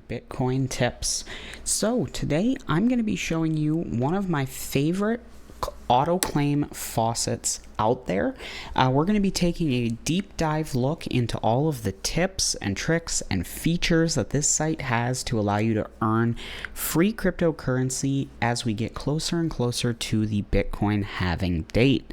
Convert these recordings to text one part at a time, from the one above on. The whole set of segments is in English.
Bitcoin tips. So today I'm going to be showing you one of my favorite auto claim faucets out there. We're going to be taking a deep dive look into all of the tips and tricks and features that this site has to allow you to earn free cryptocurrency as we get closer and closer to the Bitcoin halving date.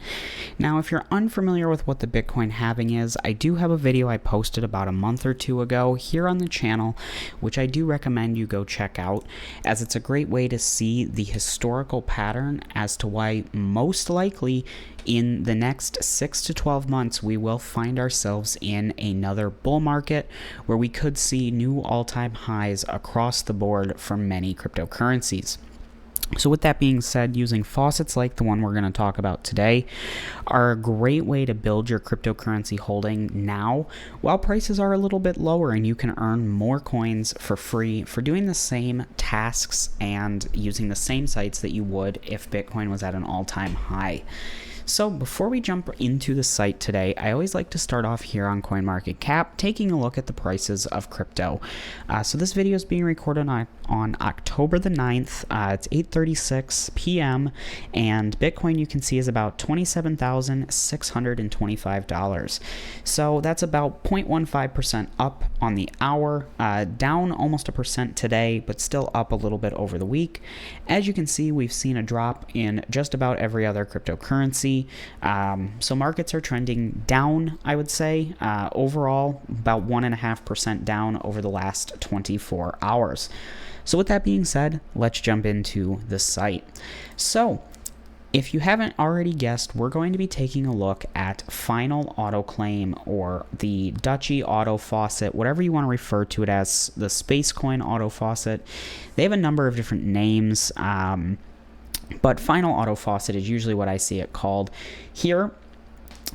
Now, if you're unfamiliar with what the Bitcoin halving is, I do have a video I posted about a month or two ago here on the channel, which I do recommend you go check out, as it's a great way to see the historical pattern as to why most likely in the next 6 to 12 months we will find ourselves in another bull market where we could see new all-time highs across the board for many cryptocurrencies. So with that being said, using faucets like the one we're going to talk about today are a great way to build your cryptocurrency holding now while prices are a little bit lower, and you can earn more coins for free for doing the same tasks and using the same sites that you would if Bitcoin was at an all-time high. So before we jump into the site today, I always like to start off here on CoinMarketCap, taking a look at the prices of crypto. So this video is being recorded on October the 9th. It's 8:36 p.m. and Bitcoin, you can see, is about $27,625. So that's about 0.15% up on the hour, down almost 1% today, but still up a little bit over the week. As you can see, we've seen a drop in just about every other cryptocurrency. So markets are trending down, I would say, overall about 1.5% down over the last 24 hours. So with that being said, let's jump into the site. So if you haven't already guessed, we're going to be taking a look at Final Auto Claim, or the Dutchy Auto Faucet, whatever you want to refer to it as, the Space Coin Auto Faucet. They have a number of different names, but Final Auto Faucet is usually what I see it called here.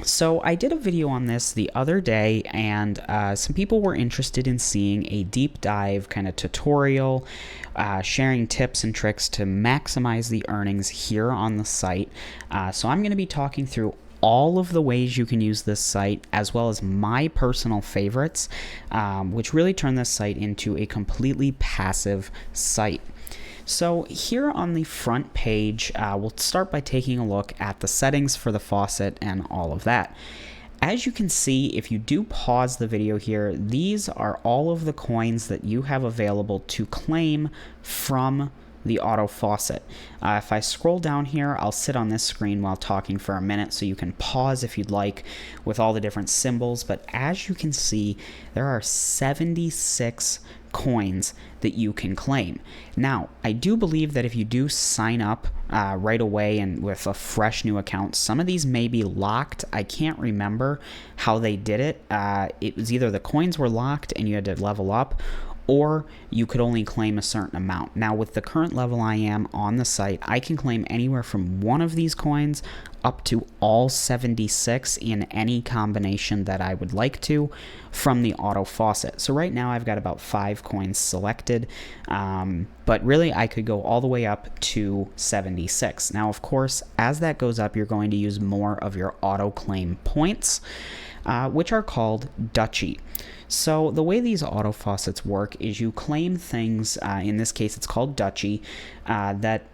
So I did a video on this the other day, and some people were interested in seeing a deep dive kind of tutorial, sharing tips and tricks to maximize the earnings here on the site. So I'm going to be talking through all of the ways you can use this site, as well as my personal favorites, which really turn this site into a completely passive site. So here on the front page, we'll start by taking a look at the settings for the faucet and all of that. As you can see, if you do pause the video here, these are all of the coins that you have available to claim from the auto faucet. If I scroll down here, I'll sit on this screen while talking for a minute, so you can pause if you'd like with all the different symbols. But as you can see, there are 76 coins that you can claim. Now, I do believe that if you do sign up right away and with a fresh new account, some of these may be locked. I can't remember how they did it. It was either the coins were locked and you had to level up, or you could only claim a certain amount. Now, with the current level I am on the site, I can claim anywhere from one of these coins up to all 76 in any combination that I would like to from the auto faucet. So right now I've got about 5 coins selected, but really I could go all the way up to 76. Now, of course, as that goes up, you're going to use more of your auto claim points, which are called Dutchy. So the way these auto faucets work is you claim things, in this case it's called Dutchy, that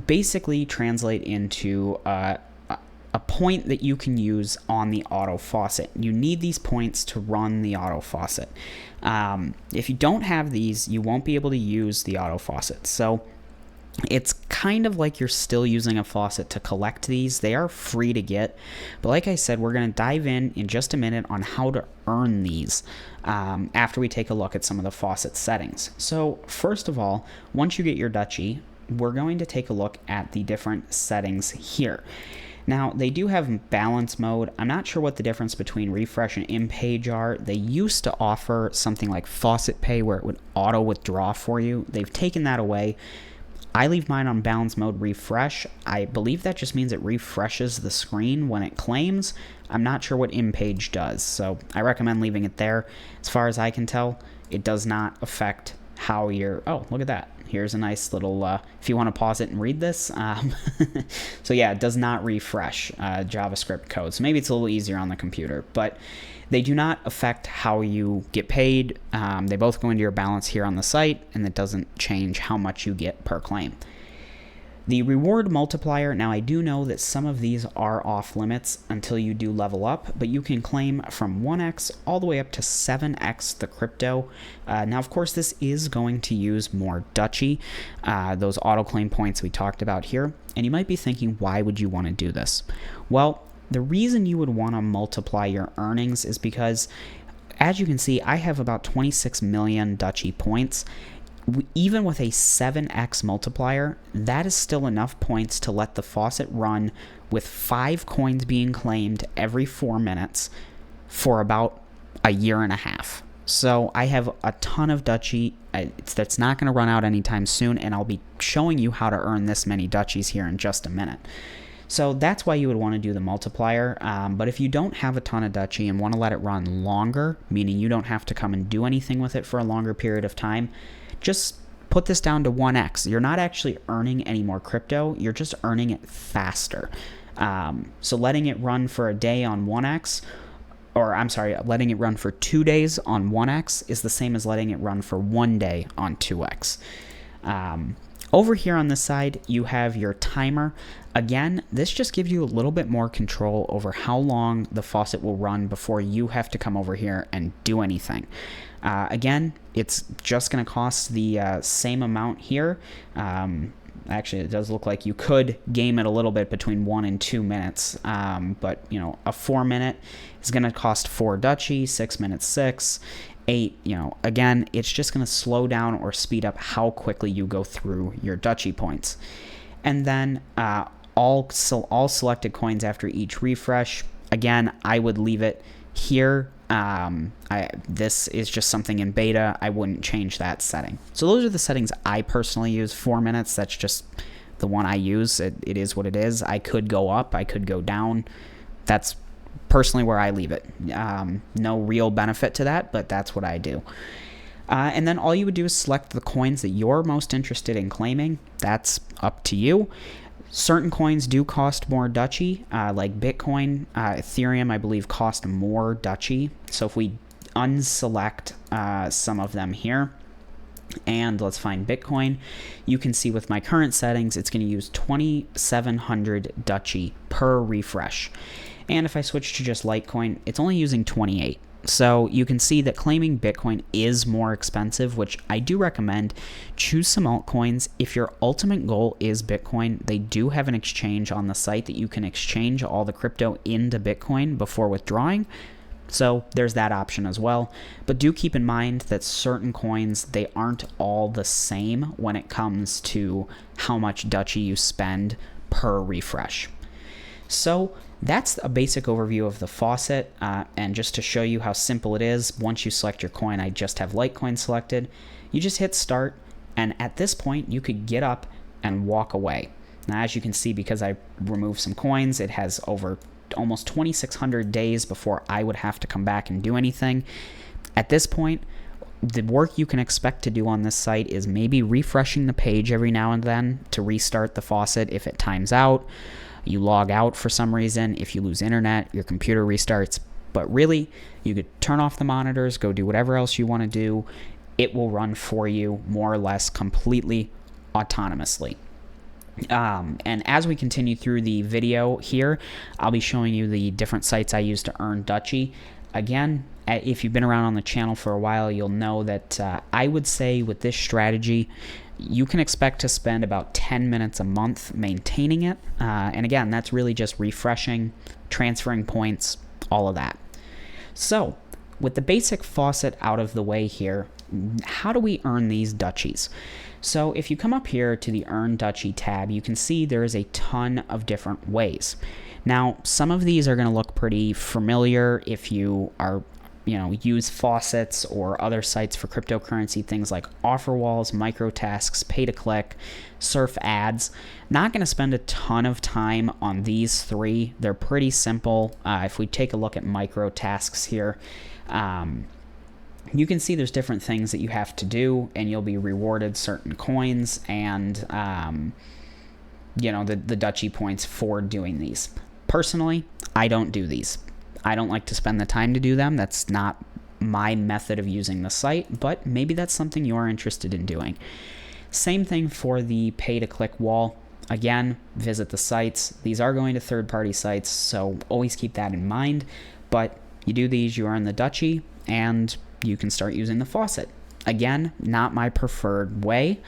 basically translate into a point that you can use on the auto faucet. You need these points to run the auto faucet. If you don't have these, you won't be able to use the auto faucet. So it's kind of like you're still using a faucet to collect these. They are free to get, but like I said, we're going to dive in just a minute on how to earn these after we take a look at some of the faucet settings. So first of all, once you get your Dutchy, we're going to take a look at the different settings here. Now, they do have balance mode. I'm not sure what the difference between refresh and in-page are. They used to offer something like Faucet Pay where it would auto withdraw for you. They've taken that away. I leave mine on balance mode refresh. I believe that just means it refreshes the screen when it claims. I'm not sure what in-page does, so I recommend leaving it there. As far as I can tell, it does not affect how you're... Oh, look at that. here's a nice little, if you want to pause it and read this. So yeah, it does not refresh JavaScript code. So maybe it's a little easier on the computer, but they do not affect how you get paid. They both go into your balance here on the site, and it doesn't change how much you get per claim. The reward multiplier, now I do know that some of these are off limits until you do level up, but you can claim from 1x all the way up to 7x the crypto. Now, of course, this is going to use more Dutchy, those auto claim points we talked about here, and you might be thinking, why would you want to do this? Well, the reason you would want to multiply your earnings is because, as you can see, I have about 26 million Dutchy points. Even with a 7x multiplier, that is still enough points to let the faucet run with 5 coins being claimed every 4 minutes for about a year and a half. So I have a ton of Dutchy that's not going to run out anytime soon, and I'll be showing you how to earn this many Dutchies here in just a minute. So that's why you would want to do the multiplier, but if you don't have a ton of Dutchy and want to let it run longer, meaning you don't have to come and do anything with it for a longer period of time, just put this down to 1x. You're not actually earning any more crypto, you're just earning it faster. So letting it run for a day on 1x, or I'm sorry, letting it run for 2 days on 1x is the same as letting it run for 1 day on 2x. Over here on this side, you have your timer. Again, this just gives you a little bit more control over how long the faucet will run before you have to come over here and do anything. Again, it's just going to cost the same amount here. Actually, it does look like you could game it a little bit between 1 and 2 minutes, but you know, a 4 minute is going to cost 4 Dutchy, 6 minutes 6, 8. You know, again, it's just going to slow down or speed up how quickly you go through your Dutchy points. And then all selected coins after each refresh. Again, I would leave it here. This is just something in beta. I wouldn't change that setting. So those are the settings I personally use. 4 minutes, that's just the one I use. It is what it is. I could go up, I could go down. That's personally where I leave it. No real benefit to that, but that's what I do. And then all you would do is select the coins that you're most interested in claiming. That's up to you. Certain coins do cost more Dutchy, like Bitcoin. Ethereum, I believe, cost more Dutchy. So if we unselect some of them here, and let's find Bitcoin, you can see with my current settings, it's going to use 2,700 Dutchy per refresh. And if I switch to just Litecoin, it's only using 28. So you can see that claiming Bitcoin is more expensive, which I do recommend. Choose some altcoins. If your ultimate goal is Bitcoin, they do have an exchange on the site that you can exchange all the crypto into Bitcoin before withdrawing. So there's that option as well. But do keep in mind that certain coins, they aren't all the same when it comes to how much Dutchy you spend per refresh. So that's a basic overview of the faucet, and just to show you how simple it is, once you select your coin, I just have Litecoin selected, you just hit start, and at this point you could get up and walk away. Now as you can see, because I removed some coins, it has over almost 2,600 days before I would have to come back and do anything. At this point, the work you can expect to do on this site is maybe refreshing the page every now and then to restart the faucet if it times out. You log out for some reason. If you lose internet, your computer restarts. But really, you could turn off the monitors, go do whatever else you want to do. It will run for you more or less completely autonomously. And as we continue through the video here, I'll be showing you the different sites I use to earn Dutchy. Again, if you've been around on the channel for a while, you'll know that I would say with this strategy, you can expect to spend about 10 minutes a month maintaining it. And again, that's really just refreshing, transferring points, all of that. So with the basic faucet out of the way here, how do we earn these Dutchies? So if you come up here to the Earn Dutchy tab, you can see there is a ton of different ways. Now, some of these are going to look pretty familiar if you are use faucets or other sites for cryptocurrency, things like offer walls, microtasks, pay to click, surf ads. Not going to spend a ton of time on these three. They're pretty simple. If we take a look at microtasks here, you can see there's different things that you have to do, and you'll be rewarded certain coins and, you know, the Dutchy points for doing these. Personally, I don't do these. I don't like to spend the time to do them. That's not my method of using the site, but maybe that's something you're interested in doing. Same thing for the pay-to-click wall. Again, visit the sites. These are going to third-party sites, so always keep that in mind. But you do these, you earn the Dutchy, and you can start using the Faucet. Again, not my preferred way.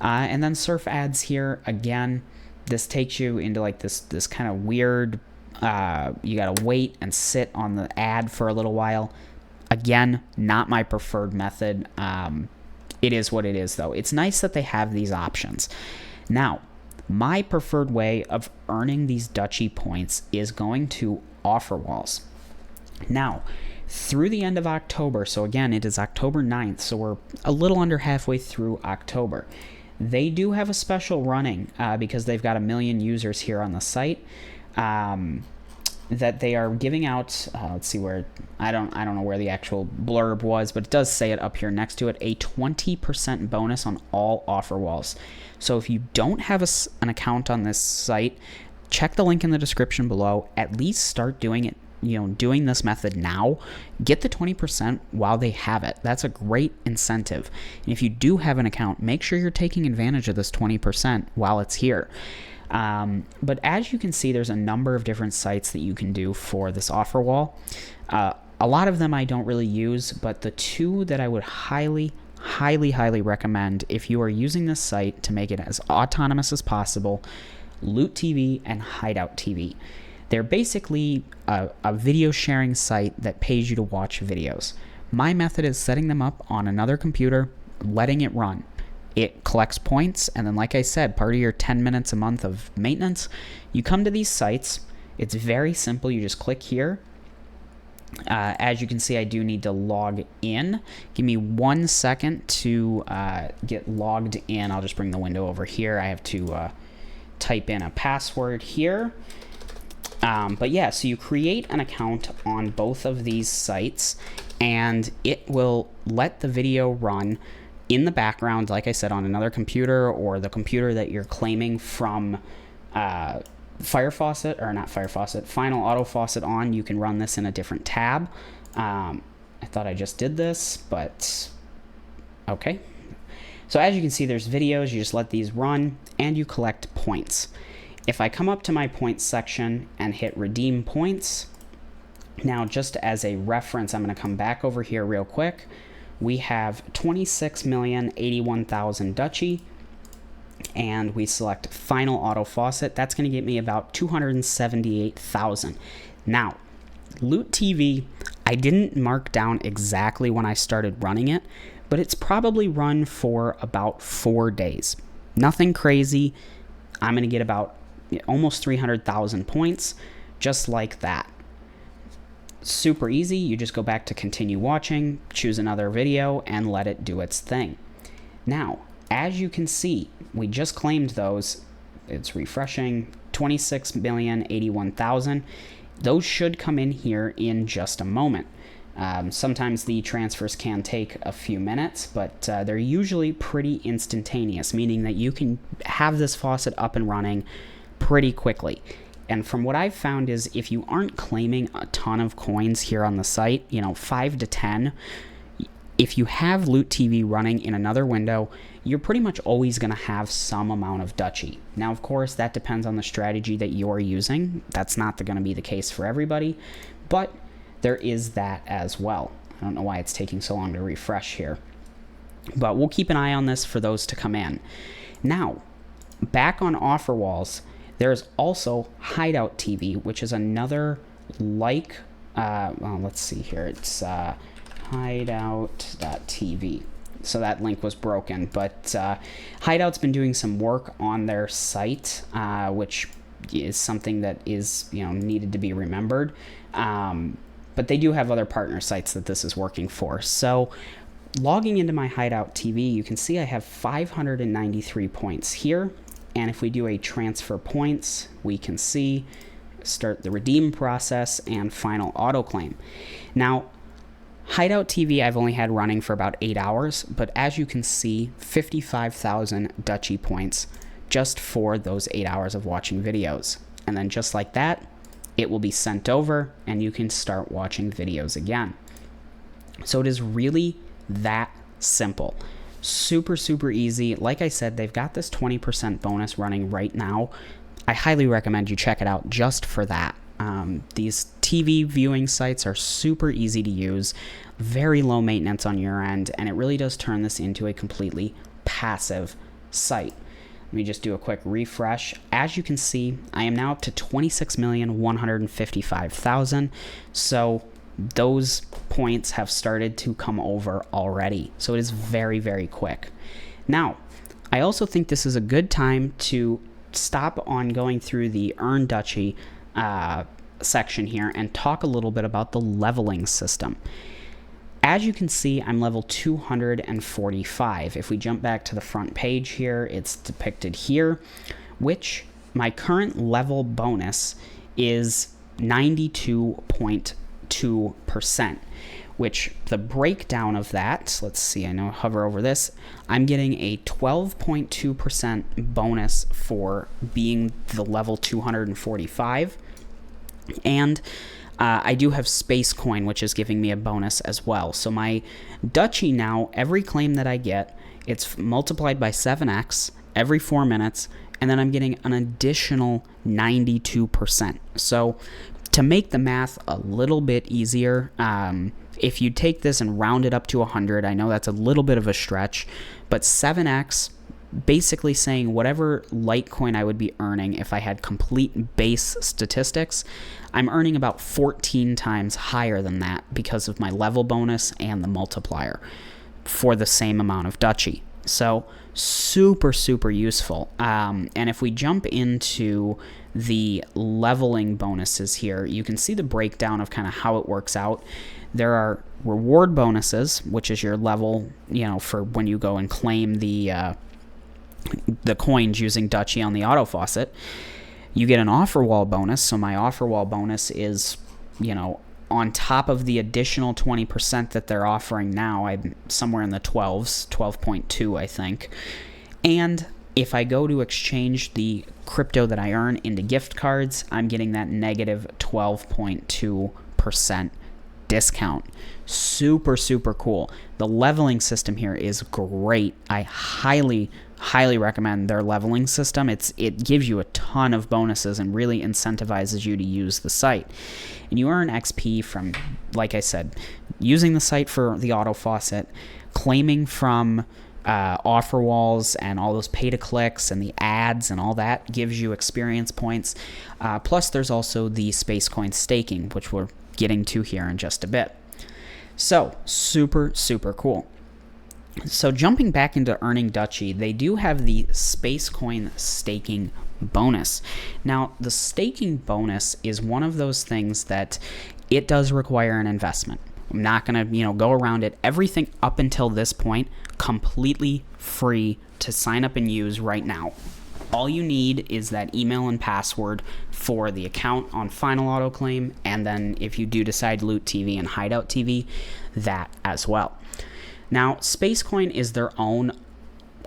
And then surf ads here. Again, this takes you into like this kind of weird, you gotta wait and sit on the ad for a little while. Again, not my preferred method. It is what it is, though. It's nice that they have these options. Now, my preferred way of earning these Dutchy points is going to offer walls. Now, through the end of October, so again, it is October 9th, so we're a little under halfway through October. They do have a special running because they've got 1 million users here on the site that they are giving out. Let's see where, I don't know where the actual blurb was, but it does say it up here next to it, a 20% bonus on all offer walls. So if you don't have an account on this site, check the link in the description below. At least start doing it, you know, doing this method now. Get the 20% while they have it. That's a great incentive. And if you do have an account, make sure you're taking advantage of this 20% while it's here. But as you can see, there's a number of different sites that you can do for this offer wall. A lot of them I don't really use, but the two that I would highly recommend if you are using this site to make it as autonomous as possible, Loot TV and Hideout TV. They're basically a video sharing site that pays you to watch videos. My method is setting them up on another computer, letting it run. It collects points, and then like I said, part of your 10 minutes a month of maintenance, you come to these sites. It's very simple. You just click here. As you can see, I do need to log in. Give me 1 second to get logged in. I'll just bring the window over here. I have to type in a password here. But yeah, so you create an account on both of these sites, and it will let the video run in the background, like I said, on another computer or the computer that you're claiming from Final Auto Faucet on. You can run this in a different tab. I thought I just did this, but okay. So as you can see, there's videos. You just let these run, and you collect points. If I come up to my points section and hit redeem points, now just as a reference, I'm going to come back over here real quick. We have 26,081,000 Dutchy, and we select Final Auto Faucet. That's going to get me about 278,000. Now, Loot TV, I didn't mark down exactly when I started running it, but it's probably run for about 4 days. Nothing crazy. I'm going to get about almost 300,000 points, just like that. Super easy. You just go back to continue watching, choose another video, and let it do its thing. Now, as you can see, we just claimed those. It's refreshing. 26,081,000. Those should come in here in just a moment. Sometimes the transfers can take a few minutes, but they're usually pretty instantaneous, meaning that you can have this faucet up and running pretty quickly. And from what I've found is if you aren't claiming a ton of coins here on the site, 5 to 10, if you have Loot TV running in another window, you're pretty much always going to have some amount of Dutchy. Now, of course, that depends on the strategy that you're using. That's not going to be the case for everybody, but there is that as well. I don't know why it's taking so long to refresh here, but we'll keep an eye on this for those to come in. Now, back on offer walls, there's also Hideout TV, which is another well, let's see here. It's hideout.tv. So that link was broken, but Hideout's been doing some work on their site, which is something that is needed to be remembered. But they do have other partner sites that this is working for. So logging into my Hideout TV, you can see I have 593 points here. And if we do a transfer points, we can see start the redeem process and final auto claim. Now, Hideout TV I've only had running for about 8 hours, but as you can see, 55,000 Dutchy points just for those 8 hours of watching videos. And then just like that, it will be sent over and you can start watching videos again. So it is really that simple. Super, super easy. Like I said, they've got this 20% bonus running right now. I highly recommend you check it out just for that. These TV viewing sites are super easy to use, very low maintenance on your end, and it really does turn this into a completely passive site. Let me just do a quick refresh. As you can see, I am now up to 26,155,000. So those points have started to come over already. So it is very, very quick. Now, I also think this is a good time to stop on going through the Earn Dutchy section here and talk a little bit about the leveling system. As you can see, I'm level 245. If we jump back to the front page here, it's depicted here, which my current level bonus is 92.2%, which the breakdown of that, let's see, I know hover over this, I'm getting a 12.2% bonus for being the level 245. And I do have Space Coin, which is giving me a bonus as well. So my Dutchy now, every claim that I get, it's multiplied by 7x every 4 minutes, and then I'm getting an additional 92%. So to make the math a little bit easier, if you take this and round it up to 100, I know that's a little bit of a stretch, but 7x, basically saying whatever litecoin I would be earning if I had complete base statistics, I'm earning about 14 times higher than that because of my level bonus and the multiplier for the same amount of Dutchy. So super, super useful. And if we jump into the leveling bonuses here, you can see the breakdown of kind of how it works out. There are reward bonuses, which is your level, for when you go and claim the coins using Dutchy on the auto faucet. You get an offer wall bonus. So my offer wall bonus is, on top of the additional 20% that they're offering now. I'm somewhere in the 12s, 12.2, I think. And if I go to exchange the crypto that I earn into gift cards, I'm getting that negative 12.2% discount. Super, super cool. The leveling system here is great. I highly recommend their leveling system. It gives you a ton of bonuses and really incentivizes you to use the site. And you earn XP from, like I said, using the site for the auto faucet, claiming from offer walls and all those pay-to-clicks and the ads and all that gives you experience points. Plus, there's also the Space Coin staking, which we're getting to here in just a bit. So, super, super cool. So jumping back into earning Dutchy, they do have the Space Coin staking bonus. Now, the staking bonus is one of those things that it does require an investment. I'm not going to, go around it. Everything up until this point, completely free to sign up and use right now. All you need is that email and password for the account on Final Auto Claim, and then if you do decide Loot TV and Hideout TV, that as well. Now, Spacecoin is their own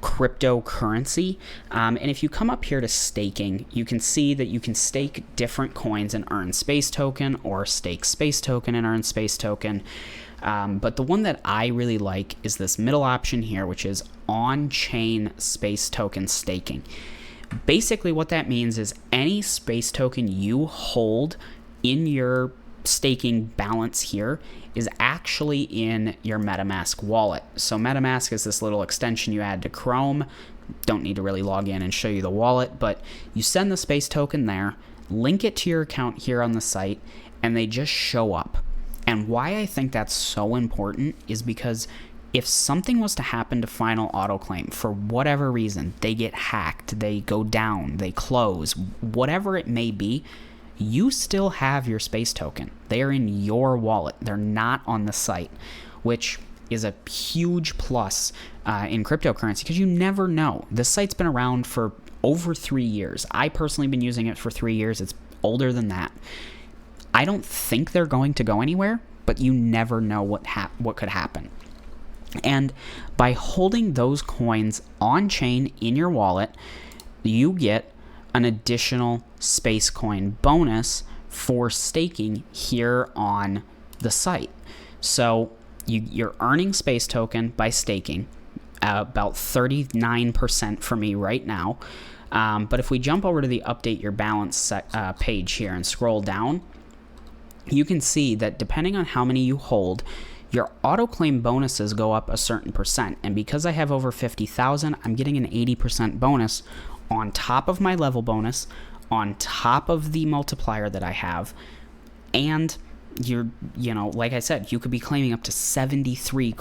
cryptocurrency, and if you come up here to staking, you can see that you can stake different coins and earn space token, or stake space token and earn space token. But the one that I really like is this middle option here, which is on-chain space token staking. Basically what that means is any space token you hold in your staking balance here is actually in your MetaMask wallet. So MetaMask is this little extension you add to Chrome. Don't need to really log in and show you the wallet, but you send the space token there, link it to your account here on the site, and they just show up. And why I think that's so important is because if something was to happen to Final Auto Claim for whatever reason, they get hacked, they go down, they close, whatever it may be, you still have your space token. They are in your wallet. They're not on the site, which is a huge plus in cryptocurrency because you never know. This site's been around for over 3 years. I personally have been using it for 3 years. It's older than that. I don't think they're going to go anywhere, but you never know what could happen. And by holding those coins on chain in your wallet, you get an additional space coin bonus for staking here on the site. So you're earning space token by staking, about 39% for me right now. But if we jump over to the update your balance page here and scroll down, you can see that depending on how many you hold, your auto-claim bonuses go up a certain percent. And because I have over 50,000, I'm getting an 80% bonus on top of my level bonus, on top of the multiplier that I have. And like I said, you could be claiming up to 76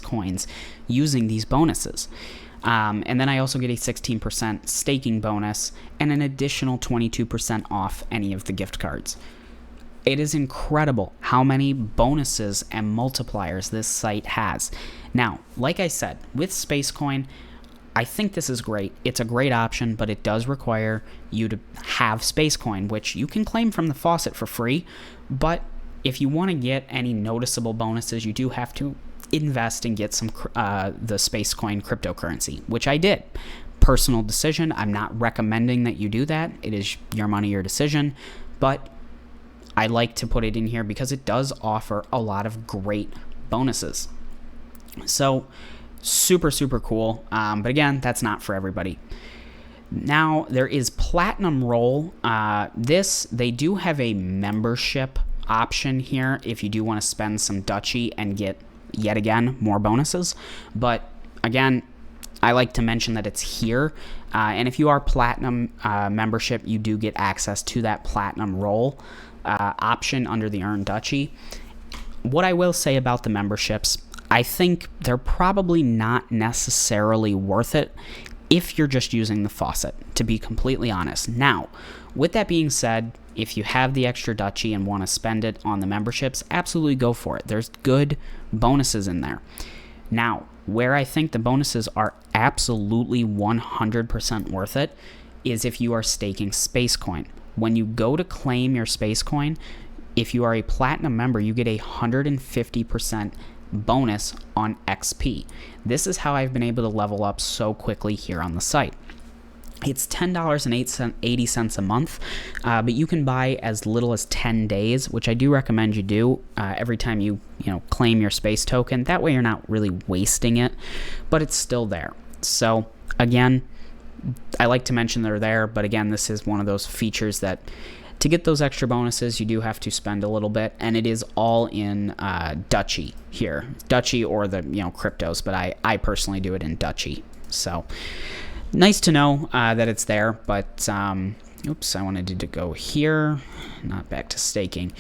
coins using these bonuses. And then I also get a 16% staking bonus and an additional 22% off any of the gift cards. It is incredible how many bonuses and multipliers this site has. Now, like I said, with SpaceCoin, I think this is great. It's a great option, but it does require you to have SpaceCoin, which you can claim from the Faucet for free. But if you want to get any noticeable bonuses, you do have to invest and get some the SpaceCoin cryptocurrency, which I did. Personal decision. I'm not recommending that you do that. It is your money, your decision. But I like to put it in here because it does offer a lot of great bonuses. So super, super cool. But again, that's not for everybody. Now, there is Platinum Roll. They do have a membership option here if you do want to spend some Dutchy and get, yet again, more bonuses. But again, I like to mention that it's here. And if you are Platinum membership, you do get access to that Platinum Roll option under the Earn Dutchy. What I will say about the memberships, I think they're probably not necessarily worth it if you're just using the Faucet, to be completely honest. Now, with that being said, if you have the extra Dutchy and want to spend it on the memberships, absolutely go for it. There's good bonuses in there. Now, where I think the bonuses are absolutely 100% worth it is if you are staking SpaceCoin. When you go to claim your SpaceCoin, if you are a Platinum member, you get a 150% bonus on XP. This is how I've been able to level up so quickly here on the site. It's $10.80 a month, but you can buy as little as 10 days, which I do recommend you do every time you claim your space token. That way you're not really wasting it, but it's still there. So again, I like to mention they're there, but again, this is one of those features that to get those extra bonuses, you do have to spend a little bit, and it is all in Dutchy here. Dutchy or the cryptos, but I personally do it in Dutchy. So nice to know that it's there, but oops, I wanted to go here, not back to staking.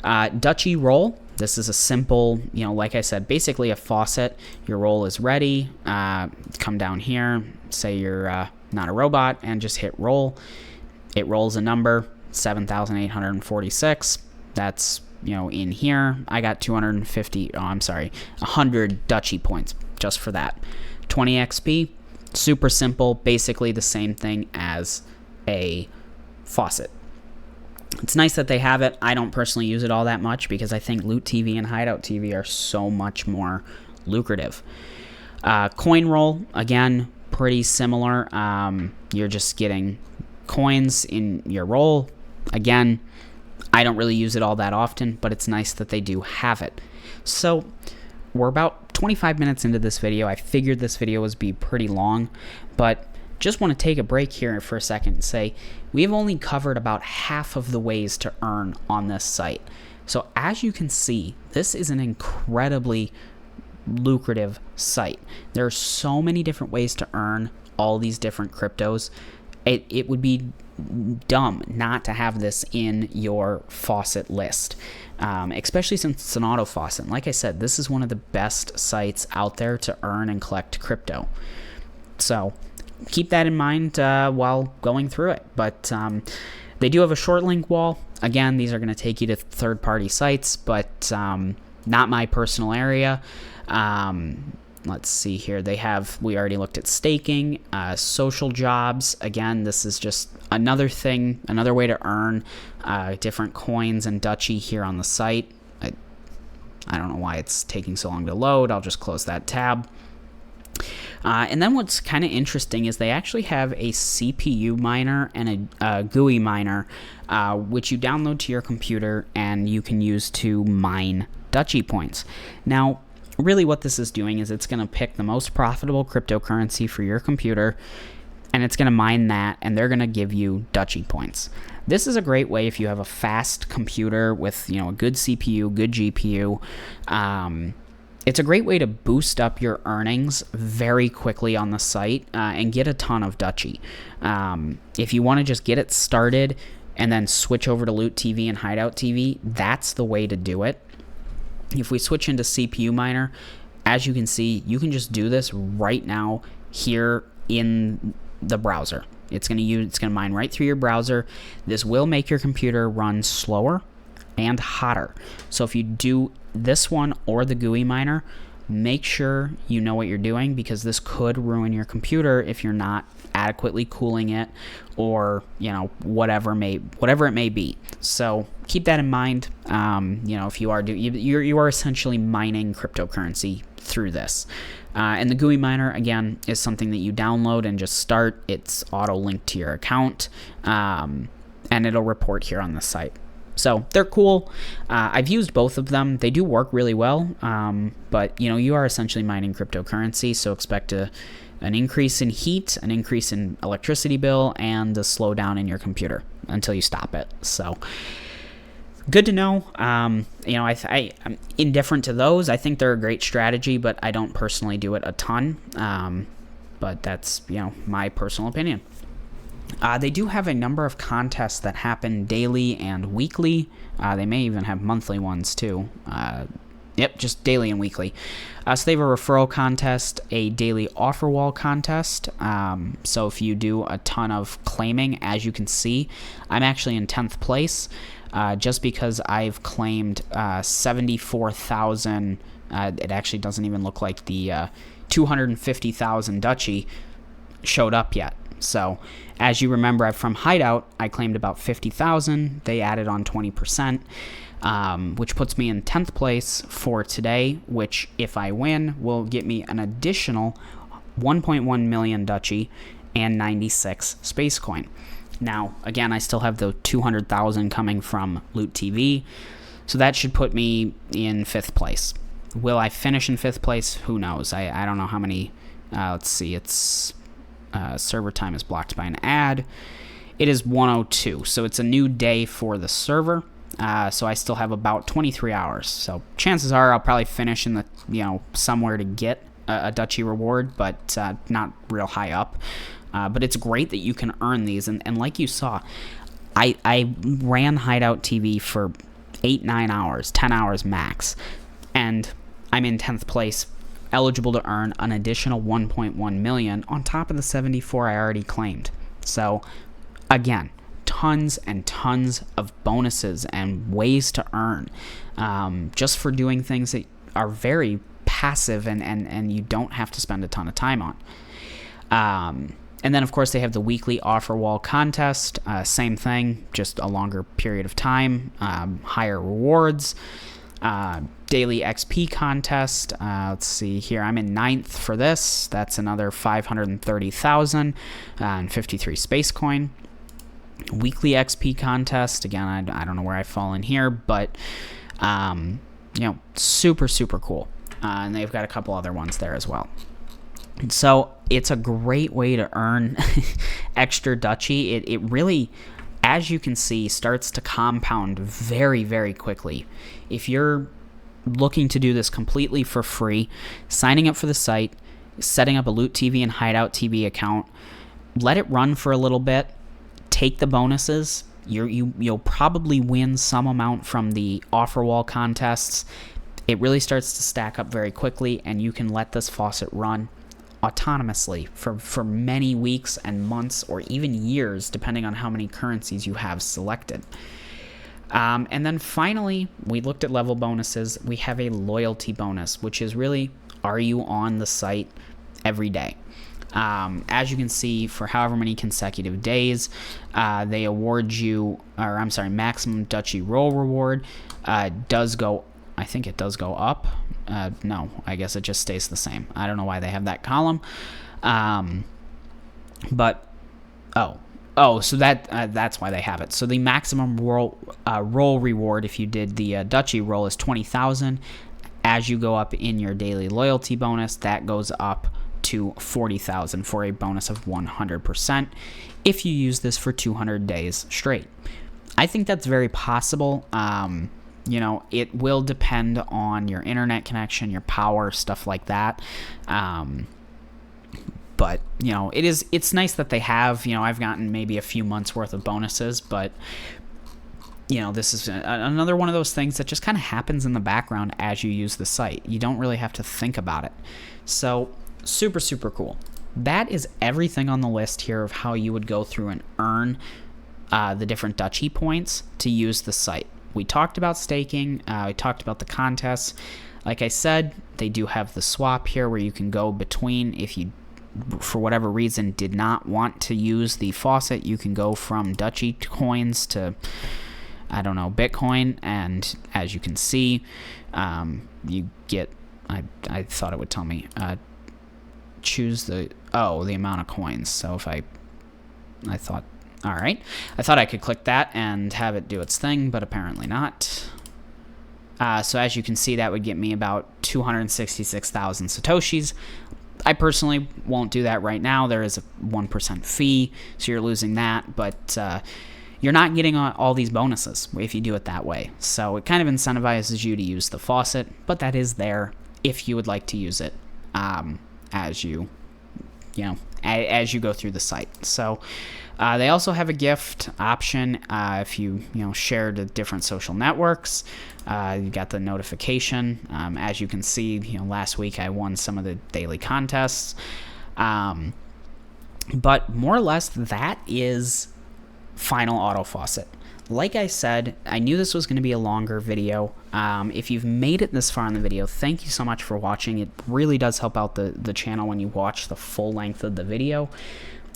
Dutchy roll. This is a simple, like I said, basically a faucet. Your roll is ready. Come down here, say you're not a robot, and just hit roll. It rolls a number, 7,846. That's, in here. I got 100 Dutchy points just for that. 20 XP, super simple, basically the same thing as a faucet. It's nice that they have it. I don't personally use it all that much because I think Loot TV and Hideout TV are so much more lucrative. Coin roll, again, pretty similar. You're just getting coins in your roll. Again, I don't really use it all that often, but it's nice that they do have it. So we're about 25 minutes into this video. I figured this video was be pretty long, but just want to take a break here for a second and say we've only covered about half of the ways to earn on this site. So as you can see, this is an incredibly lucrative site. There are so many different ways to earn all these different cryptos. It would be dumb not to have this in your faucet list, especially since it's an auto faucet. And like I said, this is one of the best sites out there to earn and collect crypto. So keep that in mind while going through it. But they do have a short link wall. Again, these are going to take you to third-party sites, but not my personal area. let's see here. We already looked at staking, social jobs. Again, this is just another thing, another way to earn different coins and Dutchy here on the site. I don't know why it's taking so long to load. I'll just close that tab. And then what's kind of interesting is they actually have a CPU miner and a GUI miner, which you download to your computer and you can use to mine Dutchy points. Now, really what this is doing is it's going to pick the most profitable cryptocurrency for your computer, and it's going to mine that, and they're going to give you Dutchy points. This is a great way if you have a fast computer with, a good CPU, good GPU. It's a great way to boost up your earnings very quickly on the site and get a ton of Dutchy. If you want to just get it started and then switch over to Loot TV and Hideout TV, that's the way to do it. If we switch into CPU Miner, as you can see, you can just do this right now here in the browser. It's going to mine right through your browser. This will make your computer run slower and hotter. So if you do this one or the GUI miner, make sure you know what you're doing, because this could ruin your computer if you're not adequately cooling it, or whatever it may be. So keep that in mind. If you are essentially mining cryptocurrency through this. And the GUI miner, again, is something that you download and just start. It's auto-linked to your account, and it'll report here on the site. So they're cool. I've used both of them. They do work really well, but you are essentially mining cryptocurrency, so expect an increase in heat, an increase in electricity bill, and a slowdown in your computer until you stop it. So good to know. I'm indifferent to those. I think they're a great strategy, but I don't personally do it a ton. But that's my personal opinion. They do have a number of contests that happen daily and weekly. They may even have monthly ones too. Just daily and weekly. So they have a referral contest, a daily offer wall contest. So if you do a ton of claiming, as you can see, I'm actually in 10th place, just because I've claimed 74,000. It actually doesn't even look like the 250,000 Dutchy showed up yet. So, as you remember from Hideout, I claimed about 50,000. They added on 20%, which puts me in 10th place for today, which, if I win, will get me an additional 1.1 million Dutchy and 96 Space Coin. Now, again, I still have the 200,000 coming from Loot TV, so that should put me in 5th place. Will I finish in 5th place? Who knows? I don't know how many. Let's see. It's server time is blocked by an ad. It is 1:02, so it's a new day for the server. So I still have about 23 hours. So chances are I'll probably finish in the somewhere to get a Dutchy reward, but not real high up. But it's great that you can earn these, and like you saw, I ran Hideout TV for 8-9 hours, 10 hours max, and I'm in 10th place, eligible to earn an additional 1.1 million on top of the 74 I already claimed. So again, tons and tons of bonuses and ways to earn, just for doing things that are very passive and you don't have to spend a ton of time on. And then, of course, they have the weekly offer wall contest. Same thing, just a longer period of time, higher rewards. Daily XP contest. Let's see here. I'm in 9th for this. That's another 530,000 and 53 Space Coin. Weekly XP contest. Again, I don't know where I fall in here, but super, super cool. And they've got a couple other ones there as well. So it's a great way to earn extra Dutchy. It really, as you can see, starts to compound very, very quickly. If you're looking to do this completely for free, signing up for the site, setting up a Loot TV and Hideout TV account, let it run for a little bit, take the bonuses. You'll probably win some amount from the offer wall contests. It really starts to stack up very quickly, and you can let this faucet run autonomously for many weeks and months, or even years, depending on how many currencies you have selected. And then finally, we looked at level bonuses. We have a loyalty bonus, which is really are you on the site every day? As you can see, for however many consecutive days, they award you, or I'm sorry, maximum Dutchy roll reward does go, I think it does go up. No, I guess it just stays the same. I don't know why they have that column. But, so that's why they have it. So the maximum roll reward, if you did the Dutchy roll, is 20,000. As you go up in your daily loyalty bonus, that goes up to 40,000 for a bonus of 100% if you use this for 200 days straight. I think that's very possible. You know, it will depend on your internet connection, your power, stuff like that. But, you know, it's nice that they have, you know, I've gotten maybe a few months worth of bonuses, but, you know, this is another one of those things that just kind of happens in the background as you use the site. You don't really have to think about it. So, super, super cool. That is everything on the list here of how you would go through and earn the different Dutchy points to use the site. We talked about staking. We talked about the contests. Like I said, they do have the swap here where you can go between. If you, for whatever reason, did not want to use the Faucet, you can go from Dutchy coins to, I don't know, Bitcoin. And as you can see, you get, I thought it would tell me, choose the amount of coins. So if I thought, all right, I thought I could click that and have it do its thing, but apparently not. So as you can see, that would get me about 266,000 Satoshis. I personally won't do that right now. There is a 1% fee, so you're losing that, but you're not getting all these bonuses if you do it that way. So it kind of incentivizes you to use the Faucet, but that is there if you would like to use it as you go through the site. So they also have a gift option if you share to different social networks. You got the notification. As you can see, last week I won some of the daily contests. But more or less, that is Final Auto Faucet. Like I said, I knew this was going to be a longer video. If you've made it this far in the video, thank you so much for watching. It really does help out the channel when you watch the full length of the video.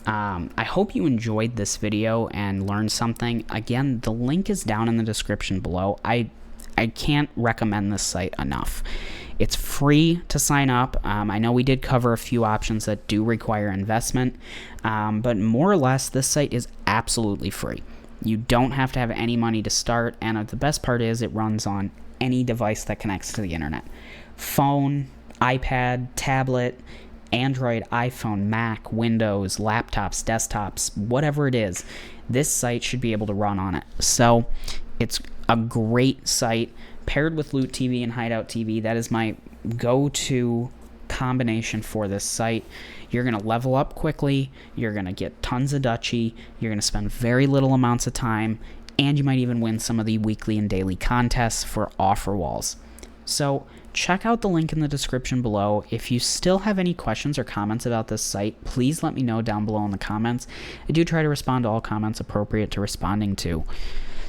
I hope you enjoyed this video and learned something. Again, the link is down in the description below. I can't recommend this site enough. It's free to sign up. I know we did cover a few options that do require investment, but more or less, this site is absolutely free. You don't have to have any money to start, and the best part is it runs on any device that connects to the internet. Phone, iPad, tablet, Android, iPhone, Mac, Windows, laptops, desktops, whatever it is, this site should be able to run on it. So it's a great site paired with Loot TV and Hideout TV. That is my go-to combination for this site. You're going to level up quickly, you're going to get tons of Dutchy, you're going to spend very little amounts of time, and you might even win some of the weekly and daily contests for offer walls. So check out the link in the description below. If you still have any questions or comments about this site, please let me know down below in the comments. I do try to respond to all comments appropriate to responding to.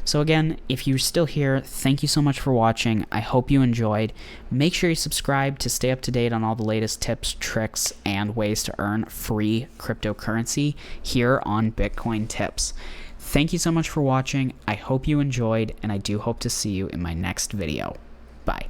So again, if you're still here, thank you so much for watching. I hope you enjoyed. Make sure you subscribe to stay up to date on all the latest tips, tricks, and ways to earn free cryptocurrency here on Bitcoin Tips. Thank you so much for watching. I hope you enjoyed, and I do hope to see you in my next video. Bye.